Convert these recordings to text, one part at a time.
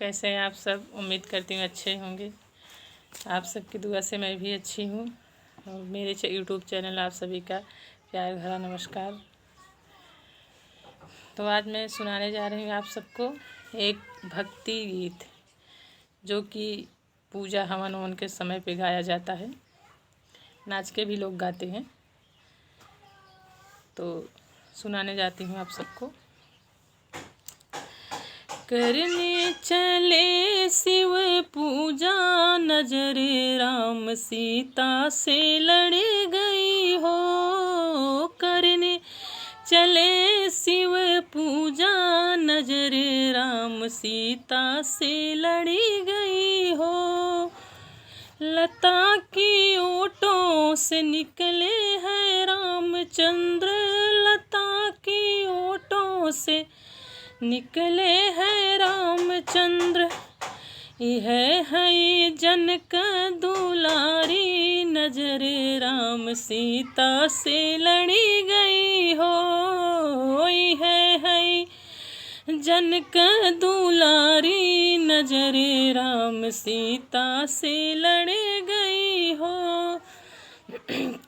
कैसे हैं आप सब। उम्मीद करती हूँ अच्छे होंगे। आप सबकी दुआ से मैं भी अच्छी हूँ। और मेरे यूट्यूब चैनल आप सभी का प्यार भरा नमस्कार। तो आज मैं सुनाने जा रही हूँ आप सबको एक भक्ति गीत, जो कि पूजा हवन ववन के समय पे गाया जाता है। नाच के भी लोग गाते हैं। तो सुनाने जाती हूँ आप सबको। करने चले शिव पूजा, नजर राम सीता से लड़ गई हो। करने चले शिव पूजा, नजर राम सीता से लड़ी गई हो। लता की ओटों से निकले हैं रामचंद्र, लता की ओटों से निकले हैं रामचंद्र। यह है जनक दुलारी, नजर राम सीता से लड़ी गई हो। यह है जनक दुलारी, नजर राम सीता से लड़ गई हो।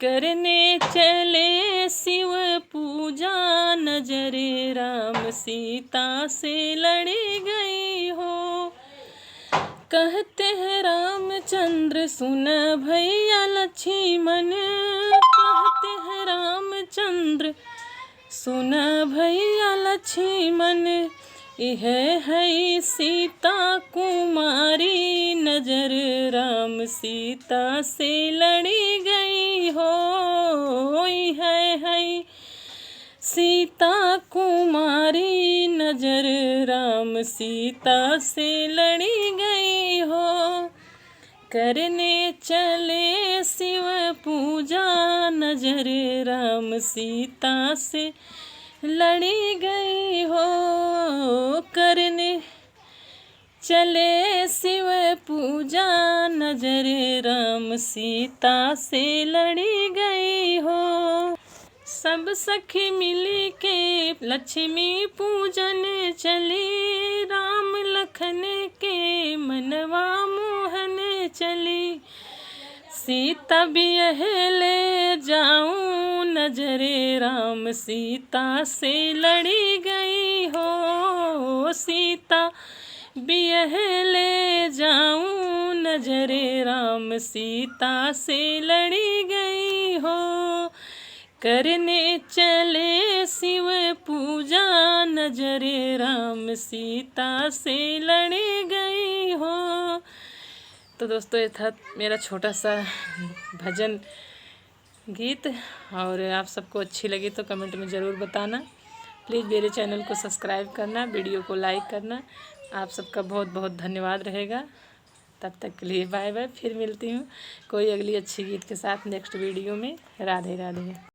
करने चले शिव पूजा, नजर राम सीता से लड़ गई हो। कहते हैं रामचंद्र सुन भैया लक्ष्मण, कहते हैं रामचंद्र सुन भैया लक्ष्मण। यह है सीता कुमारी, नजर राम सीता से लड़ी गई हो। यह है सीता कुमारी, नजर राम सीता से लड़ी गई हो। करने चले शिव पूजा, नजर राम सीता से लड़ी गई हो। करने चले शिव पूजा, नजर राम सीता से लड़ी गई हो। सब सखी मिली के लक्ष्मी पूजन चली, राम लखन के मनवा मोहन चली। सीता ब्याह ले जाऊं, नजर राम सीता से लड़ी गई हो। सीता ब्याह ले जाऊं, नजर राम सीता से लड़ी गई हो। करने चले शिव पूजा, नजर राम सीता से लड़ी गई हो। तो दोस्तों, ये था मेरा छोटा सा भजन गीत। और आप सबको अच्छी लगी तो कमेंट में ज़रूर बताना। प्लीज़ मेरे चैनल को सब्सक्राइब करना, वीडियो को लाइक करना। आप सबका बहुत बहुत धन्यवाद रहेगा। तब तक के लिए बाय बाय। फिर मिलती हूँ कोई अगली अच्छी गीत के साथ नेक्स्ट वीडियो में। राधे राधे।